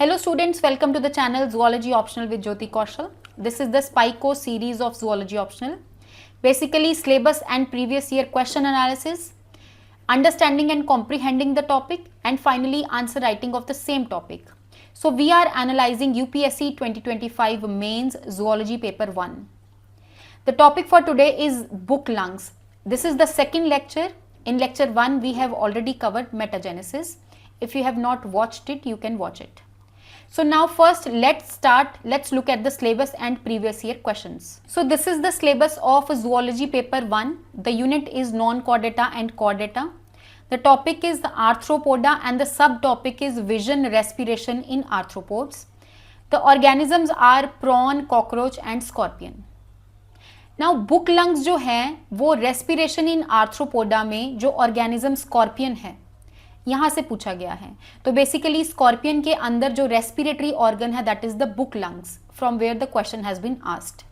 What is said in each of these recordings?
Hello students, welcome to the channel Zoology Optional with Jyoti Kaushal. This is the SPICO series of Zoology Optional. Basically syllabus and previous year question analysis, understanding and comprehending the topic, and finally answer writing of the same topic. So we are analyzing UPSC 2025 Mains Zoology Paper 1. The topic for today is book lungs. This is the second lecture. In lecture 1 we have already covered metagenesis. If you have not watched it, you can watch it. So now first let's look at the syllabus and previous year questions. So this is the syllabus of Zoology Paper 1. The unit is non-chordata and chordata. The topic is the arthropoda and the subtopic is vision respiration in arthropods. The organisms are prawn, cockroach and scorpion. Now book lungs जो हैं वो respiration in arthropoda में जो organism scorpion है यहाँ से पूछा गया है. तो बेसिकली स्कॉर्पियन के अंदर जो रेस्पिरेटरी ऑर्गन है that is the book lungs from where the question has been asked.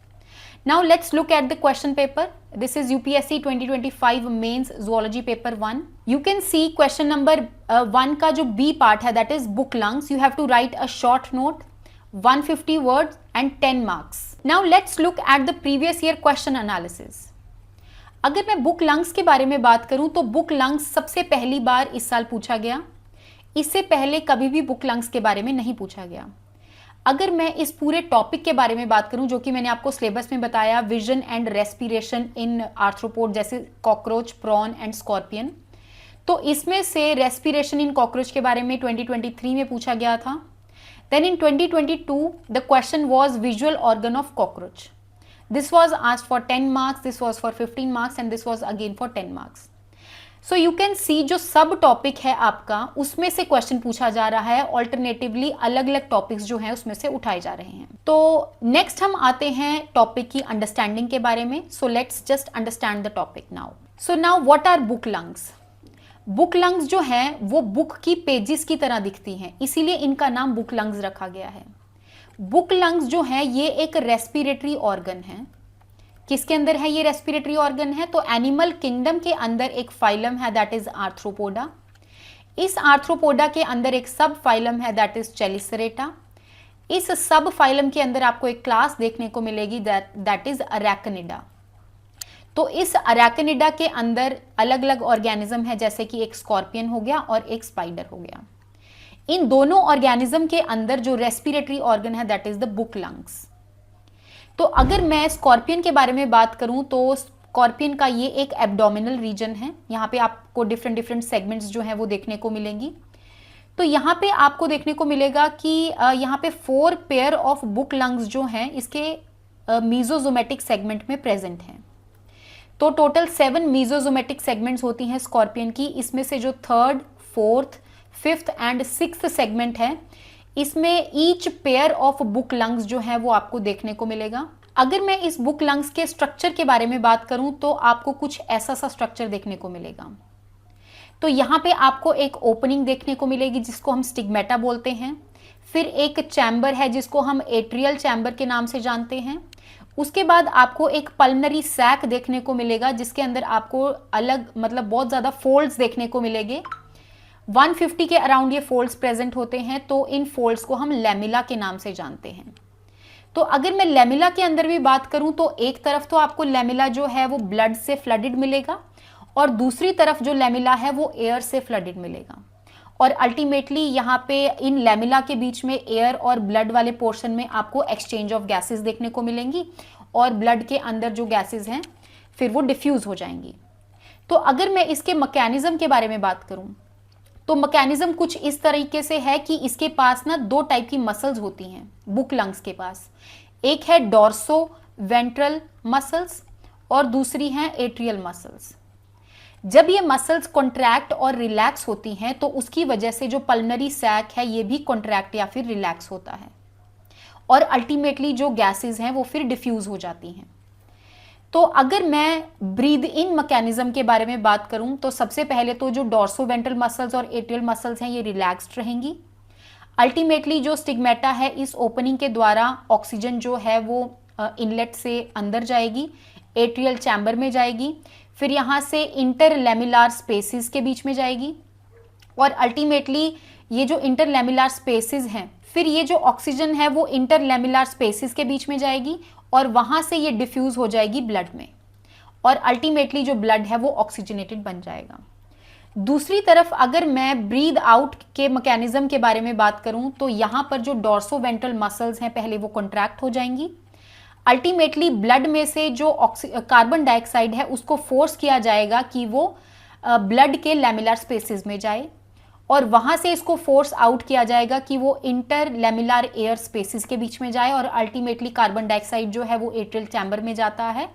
Now let's look at the question paper. This is UPSC 2025 mains zoology paper 1. You can see question number 1 का जो B part है that is book lungs. You have to write a short note, 150 words and 10 marks. Now let's look at the previous year question analysis. अगर मैं book lungs के बारे में बात करूं तो बुक लंग्स सबसे पहली बार इस साल पूछा गया. इससे पहले कभी भी बुक लंग्स के बारे में नहीं पूछा गया. अगर मैं इस पूरे टॉपिक के बारे में बात करूं जो कि मैंने आपको सिलेबस में बताया, vision and respiration in arthropod जैसे कॉकरोच, प्रॉन एंड स्कॉर्पियन, तो इसमें से रेस्पिरेशन इन कॉकरोच के बारे में 2023 में पूछा गया था. Then in 2022, the question was visual organ of cockroach. This was asked for 10 marks, this was for 15 marks and this was again for 10 marks. So you can see जो सब topic है आपका उसमें से क्वेश्चन पूछा जा रहा है. ऑल्टरनेटिवली अलग अलग टॉपिक्स जो हैं उसमें से उठाए जा रहे हैं. तो नेक्स्ट हम आते हैं टॉपिक की अंडरस्टैंडिंग के बारे में. So let's just understand the topic now. So now what are book lungs. Book lungs जो हैं वो बुक की पेजेस की तरह दिखती हैं, इसीलिए इनका नाम बुक लंग्स रखा गया है. बुक लंग्स जो है ये एक रेस्पिरेटरी ऑर्गन है. किसके अंदर है ये रेस्पिरेटरी ऑर्गन है? तो एनिमल किंगडम के अंदर एक फाइलम है दैट इज आर्थ्रोपोडा. इस आर्थ्रोपोडा के अंदर एक सब फाइलम है दैट इज चेलिसरेटा. इस सब फाइलम के अंदर आपको एक क्लास देखने को मिलेगी दैट इज अरैकनिडा. तो इस अरैकनिडा के अंदर अलग अलग ऑर्गेनिज्म है जैसे कि एक स्कॉर्पियन हो गया और एक स्पाइडर हो गया. इन दोनों ऑर्गेनिज्म के अंदर जो रेस्पिरेटरी ऑर्गन है that is the book lungs. तो अगर मैं स्कॉर्पियन के बारे में बात करूं तो स्कॉर्पियन का ये एक एब्डोमिनल रीजन है. यहाँ पे आपको डिफरेंट सेगमेंट्स जो हैं वो देखने को मिलेंगी. तो यहाँ पे आपको देखने को मिलेगा कि यहाँ पे 4 पेयर ऑफ बुक लंग्स जो हैं इसके मीजोजोमेटिक सेगमेंट में प्रेजेंट हैं. तो टोटल 7 मीजोजोमेटिक सेगमेंट्स होती हैं स्कॉर्पियन की. इसमें से जो 3rd, 4th, 5th and 6th segment है इसमें each pair of book lungs जो है वो आपको देखने को मिलेगा. अगर मैं इस बुक लंग्स के स्ट्रक्चर के बारे में बात करूं तो आपको कुछ ऐसा सा स्ट्रक्चर देखने को मिलेगा. तो यहाँ पे आपको एक ओपनिंग देखने को मिलेगी जिसको हम स्टिग्मेटा बोलते हैं. फिर एक चैम्बर है जिसको हम एट्रियल चैम्बर के नाम से जानते हैं. उसके बाद आपको एक पल्मनरी सैक देखने को मिलेगा जिसके अंदर आपको अलग मतलब बहुत ज़्यादा फोल्ड्स देखने को मिलेंगे. 150 के अराउंड ये फोल्ड्स प्रेजेंट होते हैं. तो इन फोल्ड्स को हम लेमिला के नाम से जानते हैं. तो अगर मैं लेमिला के अंदर भी बात करूं तो एक तरफ तो आपको लेमिला जो है वो ब्लड से फ्लडेड मिलेगा और दूसरी तरफ जो लेमिला है वो एयर से फ्लडेड मिलेगा. और अल्टीमेटली यहाँ पे इन लेमिला के बीच में एयर और ब्लड वाले पोर्शन में आपको एक्सचेंज ऑफ गैसेस देखने को मिलेंगी और ब्लड के अंदर जो गैसेस हैं फिर वो डिफ्यूज हो जाएंगी. तो अगर मैं इसके मैकेनिज्म के बारे में बात करूं तो मैकेनिज्म कुछ इस तरीके से है कि इसके पास ना 2 टाइप की मसल्स होती हैं बुक लंग्स के पास. एक है डॉर्सो वेंट्रल मसल्स और दूसरी है एट्रियल मसल्स. जब ये मसल्स कॉन्ट्रैक्ट और रिलैक्स होती हैं तो उसकी वजह से जो पल्मनरी सैक है ये भी कॉन्ट्रैक्ट या फिर रिलैक्स होता है और अल्टीमेटली जो गैसेस हैं वो फिर डिफ्यूज हो जाती हैं. तो अगर मैं ब्रीद इन मैकेनिज्म के बारे में बात करूं तो सबसे पहले तो जो डॉर्सोवेंट्रल मसल्स और एट्रियल मसल्स हैं ये रिलैक्स्ड रहेंगी. अल्टीमेटली जो स्टिग्मेटा है इस ओपनिंग के द्वारा ऑक्सीजन जो है वो इनलेट से अंदर जाएगी, एट्रियल चैम्बर में जाएगी, फिर यहाँ से इंटरलेमिलार स्पेसिस के बीच में जाएगी और अल्टीमेटली ये जो इंटरलेमिनार स्पेसेस हैं, फिर ये जो ऑक्सीजन है वो इंटरलेमिनार स्पेसेस के बीच में जाएगी और वहां से ये डिफ्यूज हो जाएगी ब्लड में और अल्टीमेटली जो ब्लड है वो ऑक्सीजनेटेड बन जाएगा। दूसरी तरफ अगर मैं ब्रीद आउट के मैकेनिज्म के बारे में बात करूं तो यहां पर जो डॉर्सोवेंट्रल मसल्स हैं पहले वो कॉन्ट्रैक्ट हो जाएंगी। अल्टीमेटली ब्लड में से जो कार्बन डाइऑक्साइड है उसको फोर्स किया जाएगा कि वो ब्लड के लैमिनार स्पेसेस में जाए और वहां से इसको फोर्स आउट किया जाएगा कि वो इंटर लैमिनार एयर स्पेसेस के बीच में जाए और अल्टीमेटली कार्बन डाइऑक्साइड जो है वो एट्रियल चैम्बर में जाता है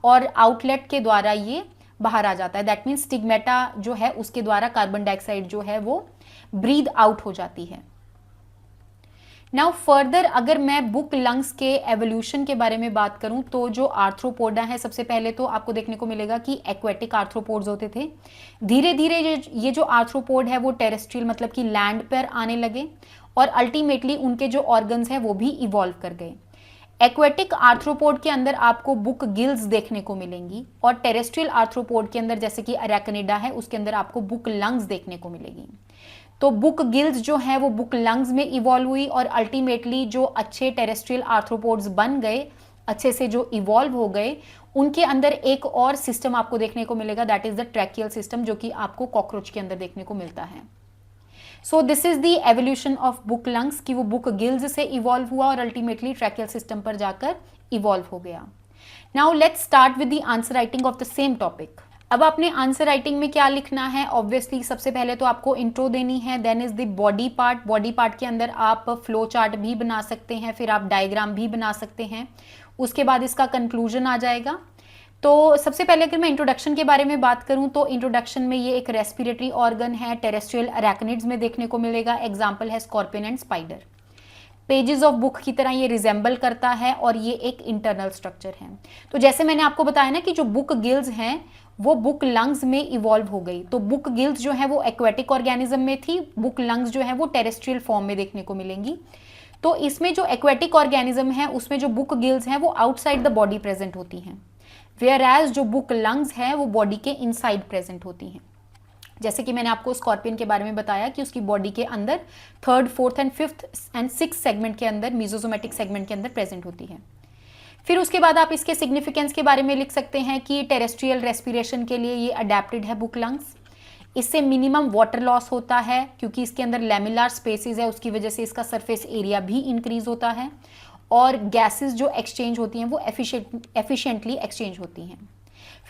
और आउटलेट के द्वारा ये बाहर आ जाता है। दैट मीन्स स्टिग्मेटा जो है उसके द्वारा कार्बन डाइऑक्साइड जो है वो ब्रीद आउट हो जाती है। नाउ फर्दर अगर मैं बुक लंग्स के एवोल्यूशन के बारे में बात करूं तो जो आर्थ्रोपोडा है, सबसे पहले तो आपको देखने को मिलेगा कि एक्वेटिक आर्थ्रोपोड्स होते थे। धीरे धीरे ये जो आर्थ्रोपोड है वो टेरेस्ट्रियल मतलब कि लैंड पर आने लगे और अल्टीमेटली उनके जो ऑर्गन्स हैं वो भी इवॉल्व कर गए। एक्वेटिक आर्थ्रोपोड के अंदर आपको बुक गिल्स देखने को मिलेंगी और टेरेस्ट्रियल आर्थ्रोपोड के अंदर जैसे कि अरेकनिडा है उसके अंदर आपको बुक लंग्स देखने को मिलेगी। तो बुक गिल्स जो है वो बुक लंग्स में इवॉल्व हुई और अल्टीमेटली जो अच्छे टेरेस्ट्रियल आर्थ्रोपोड्स बन गए, अच्छे से जो इवॉल्व हो गए, उनके अंदर एक और सिस्टम आपको देखने को मिलेगा, that is the tracheal system, जो कि आपको कॉकरोच के अंदर देखने को मिलता है। So this is the evolution of book lungs कि वो बुक गिल्स से इवॉल्व हुआ और अल्टीमेटली ट्रैकियल सिस्टम पर जाकर इवॉल्व हो गया। Now let's start with the answer writing of the same topic. अब आपने आंसर राइटिंग में क्या लिखना है? ऑब्वियसली सबसे पहले तो आपको इंट्रो देनी है, then is the body part. Body part के अंदर आप फ्लो चार्ट भी बना सकते हैं, फिर आप डायग्राम भी बना सकते हैं। उसके बाद इसका कंक्लूजन आ जाएगा। तो सबसे पहले अगर मैं इंट्रोडक्शन के बारे में बात करूं तो इंट्रोडक्शन में ये एक रेस्पिरेटरी ऑर्गन है, टेरेस्ट्रियल अरेकनिड्स में देखने को मिलेगा। एग्जाम्पल है scorpion and spider. Pages of book की तरह ये रिजेंबल करता है और ये एक इंटरनल स्ट्रक्चर है। तो जैसे मैंने आपको बताया ना कि जो बुक गिल्स हैं वो बुक लंग्स में इवॉल्व हो गई। तो बुक गिल्स जो है वो एक्वेटिक ऑर्गेनिज्म में थी, बुक लंग्स जो है वो टेरेस्ट्रियल फॉर्म में देखने को मिलेंगी। तो इसमें जो एक्वेटिक ऑर्गेनिज्म है उसमें जो बुक गिल्स हैं वो आउटसाइड द बॉडी प्रेजेंट होती हैं, वेयर एज जो बुक लंग्स है वो बॉडी के इनसाइड प्रेजेंट होती हैं। जैसे कि मैंने आपको स्कॉर्पियन के बारे में बताया कि उसकी बॉडी के अंदर 3rd, 4th and 5th and 6th segment के अंदर, मीजोजोमेटिक सेगमेंट के अंदर प्रेजेंट होती है। फिर उसके बाद आप इसके सिग्निफिकेंस के बारे में लिख सकते हैं कि टेरेस्ट्रियल रेस्पिरेशन के लिए ये अडेप्टेड है बुक लंग्स। इससे मिनिमम वाटर लॉस होता है क्योंकि इसके अंदर लैमिनार स्पेसेस है, उसकी वजह से इसका सरफेस एरिया भी इंक्रीज होता है और गैसेस जो एक्सचेंज होती हैं वो एफिशिएंटली एक्सचेंज होती हैं।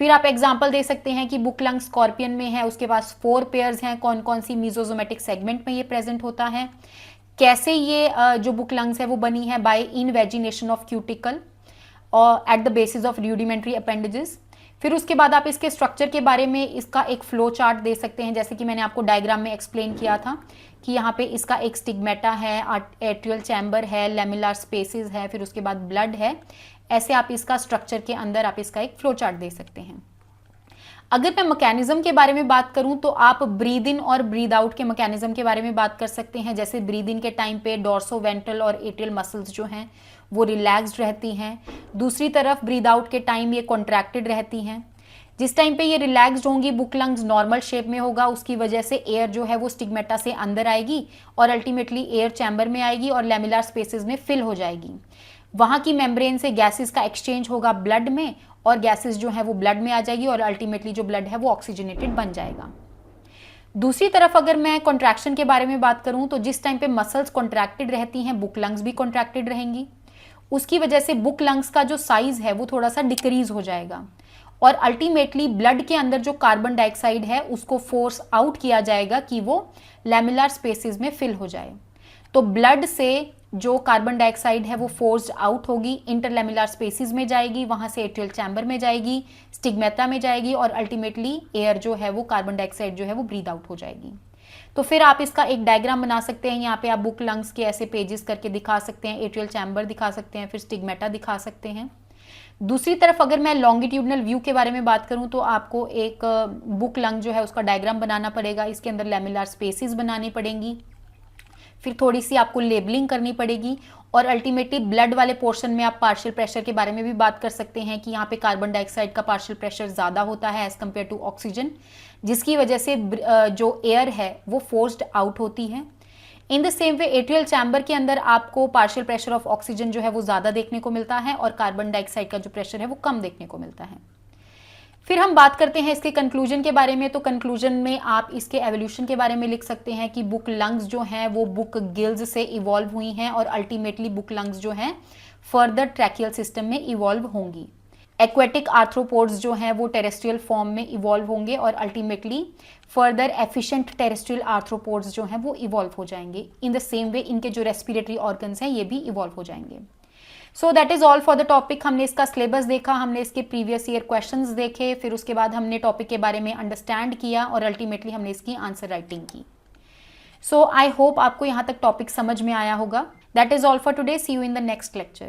फिर आप एग्जांपल दे सकते हैं कि बुक लंग स्कॉर्पियन में है, उसके पास 4 पेयर्स हैं, कौन कौन सी मीजोजोमेटिक सेगमेंट में ये प्रेजेंट होता है, कैसे ये जो बुक लंग्स है वो बनी है बाय इनवेजिनेशन ऑफ क्यूटिकल और at the basis of rudimentary appendages. फिर उसके बाद आप इसके स्ट्रक्चर के बारे में इसका एक फ्लो चार्ट दे सकते हैं, जैसे कि मैंने आपको डायग्राम में एक्सप्लेन किया था कि यहाँ पे इसका एक स्टिग्मेटा है, एट्रियल चैम्बर है, लैमिनार स्पेसेस है, फिर उसके बाद ब्लड है। ऐसे आप इसका स्ट्रक्चर के अंदर आप इसका एक फ्लो चार्ट दे सकते हैं। अगर मैं मैकेनिज्म के बारे में बात करूं तो आप ब्रीद इन और ब्रीद आउट के मैकेनिज्म के बारे में बात कर सकते हैं। जैसे ब्रीद इन के टाइम पे डॉर्सोवेंट्रल और एट्रियल मसल्स जो हैं वो रिलैक्स्ड रहती हैं, दूसरी तरफ ब्रीद आउट के टाइम ये कॉन्ट्रैक्टेड रहती हैं। जिस टाइम पे ये रिलैक्स्ड होंगी बुक लंग्स नॉर्मल शेप में होगा, उसकी वजह से एयर जो है वो स्टिग्मेटा से अंदर आएगी और अल्टीमेटली एयर चैम्बर में आएगी और लैमिनार स्पेसेस में फिल हो जाएगी। वहाँ की मेम्ब्रेन से गैसेस का एक्सचेंज होगा ब्लड में और गैसेस जो है वो ब्लड में आ जाएगी और अल्टीमेटली जो ब्लड है वो ऑक्सीजनेटेड बन जाएगा। दूसरी तरफ अगर मैं कॉन्ट्रैक्शन के बारे में बात करूं तो जिस टाइम पे मसल्स कॉन्ट्रैक्टेड रहती हैं बुक लंग्स भी कॉन्ट्रैक्टेड रहेंगी, उसकी वजह से बुक लंग्स का जो साइज है वो थोड़ा सा डिक्रीज हो जाएगा और अल्टीमेटली ब्लड के अंदर जो कार्बन डाइऑक्साइड है उसको फोर्स आउट किया जाएगा कि वो लैमिनार स्पेसेस में फिल हो जाए। तो ब्लड से जो कार्बन डाइऑक्साइड है वो फोर्स्ड आउट होगी, इंटरलैमिनार स्पेसेस में जाएगी, वहां से एट्रियल चैम्बर में जाएगी, स्टिग्मेटा में जाएगी और अल्टीमेटली एयर जो है वो कार्बन डाइऑक्साइड जो है वो ब्रीद आउट हो जाएगी। तो फिर आप इसका एक डायग्राम बना सकते हैं। यहाँ पे आप बुक लंग्स के ऐसे पेजेस करके दिखा सकते हैं, एट्रियल चैम्बर दिखा सकते हैं, फिर स्टिग्मेटा दिखा सकते हैं। दूसरी तरफ अगर मैं लॉन्गिट्यूडनल व्यू के बारे में बात करूं तो आपको एक बुक लंग जो है उसका डायग्राम बनाना पड़ेगा, इसके अंदर लैमिनार स्पेसेस बनानी पड़ेंगी, फिर थोड़ी सी आपको लेबलिंग करनी पड़ेगी और अल्टीमेटली ब्लड वाले पोर्शन में आप पार्शियल प्रेशर के बारे में भी बात कर सकते हैं कि यहाँ पे कार्बन डाइऑक्साइड का पार्शियल प्रेशर ज़्यादा होता है एज़ कम्पेयर टू ऑक्सीजन, जिसकी वजह से जो एयर है वो फोर्स्ड आउट होती है। In the same way atrial chamber के अंदर आपको पार्शियल प्रेशर ऑफ ऑक्सीजन जो है वो ज़्यादा देखने को मिलता है और कार्बन डाइऑक्साइड का जो प्रेशर है वो कम देखने को मिलता है। फिर हम बात करते हैं इसके कंक्लूजन के बारे में। तो कंक्लूजन में आप इसके एवोल्यूशन के बारे में लिख सकते हैं कि बुक लंग्स जो हैं वो बुक गिल्स से इवॉल्व हुई हैं और अल्टीमेटली बुक लंग्स जो हैं फर्दर ट्रैकियल सिस्टम में इवॉल्व होंगी। एक्वेटिक आर्थ्रोपोड्स जो हैं वो टेरेस्ट्रियल फॉर्म में इवॉल्व होंगे और ultimately further efficient terrestrial arthropods जो हैं वो इवॉल्व हो जाएंगे। इन द सेम वे इनके जो रेस्पिरेटरी ऑर्गन्स हैं ये भी इवॉल्व हो जाएंगे। So that is all for the topic. हमने इसका सिलेबस देखा, हमने इसके प्रीवियस ईयर क्वेश्चंस देखे, फिर उसके बाद हमने टॉपिक के बारे में अंडरस्टैंड किया और अल्टीमेटली हमने इसकी आंसर राइटिंग की। सो आई होप आपको यहाँ तक टॉपिक समझ में आया होगा। That is all for today. See you in the next lecture.